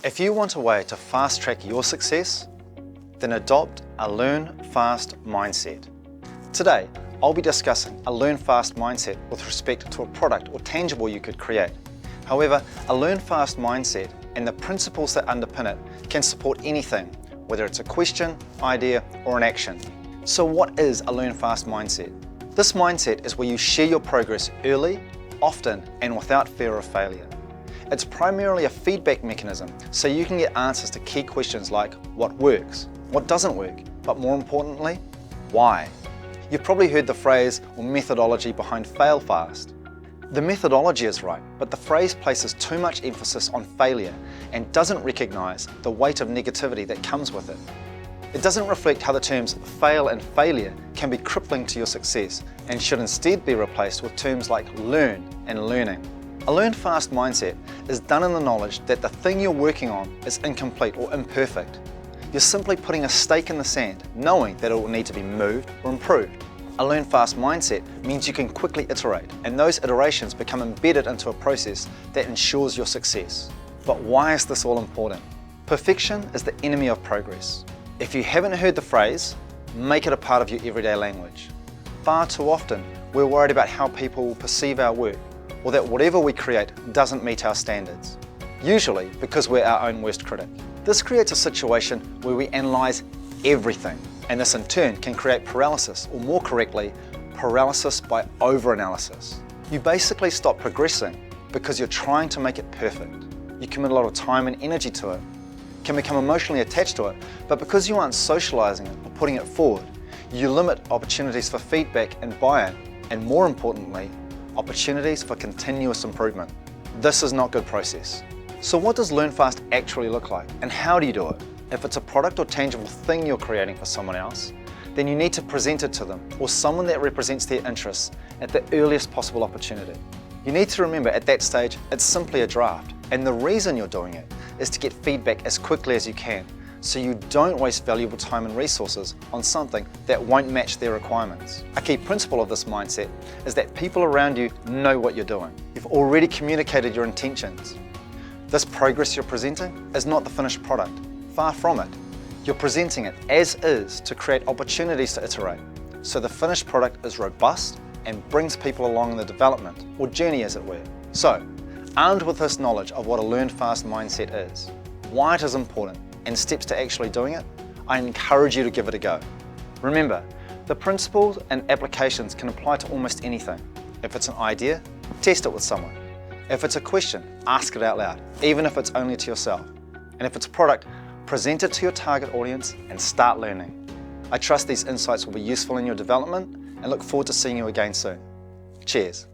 If you want a way to fast track your success, then adopt a learn fast mindset. Today, I'll be discussing a learn fast mindset with respect to a product or tangible you could create. However, a learn fast mindset and the principles that underpin it can support anything, whether it's a question, idea, or an action. So what is a learn fast mindset? This mindset is where you share your progress early, often, and without fear of failure. It's primarily a feedback mechanism, so you can get answers to key questions like what works, what doesn't work, but more importantly, why. You've probably heard the phrase or methodology behind fail fast. The methodology is right, but the phrase places too much emphasis on failure and doesn't recognise the weight of negativity that comes with it. It doesn't reflect how the terms fail and failure can be crippling to your success and should instead be replaced with terms like learn and learning. A learn fast mindset is done in the knowledge that the thing you're working on is incomplete or imperfect. You're simply putting a stake in the sand, knowing that it will need to be moved or improved. A learn fast mindset means you can quickly iterate, and those iterations become embedded into a process that ensures your success. But why is this all important? Perfection is the enemy of progress. If you haven't heard the phrase, make it a part of your everyday language. Far too often, we're worried about how people will perceive our work, or that whatever we create doesn't meet our standards. Usually because we're our own worst critic. This creates a situation where we analyse everything, and this in turn can create paralysis, or more correctly, paralysis by over-analysis. You basically stop progressing because you're trying to make it perfect. You commit a lot of time and energy to it, can become emotionally attached to it, but because you aren't socialising it or putting it forward, you limit opportunities for feedback and buy-in, and more importantly, opportunities for continuous improvement. This is not good process. So what does learn fast actually look like, and how do you do it? If it's a product or tangible thing you're creating for someone else, then you need to present it to them or someone that represents their interests at the earliest possible opportunity. You need to remember at that stage, it's simply a draft, and the reason you're doing it is to get feedback as quickly as you can, so you don't waste valuable time and resources on something that won't match their requirements. A key principle of this mindset is that people around you know what you're doing. You've already communicated your intentions. This progress you're presenting is not the finished product. Far from it. You're presenting it as is to create opportunities to iterate, so the finished product is robust and brings people along in the development, or journey as it were. So, armed with this knowledge of what a learn fast mindset is, why it is important, and steps to actually doing it, I encourage you to give it a go. Remember, the principles and applications can apply to almost anything. If it's an idea, test it with someone. If it's a question, ask it out loud, even if it's only to yourself. And if it's a product, present it to your target audience and start learning. I trust these insights will be useful in your development and look forward to seeing you again soon. Cheers.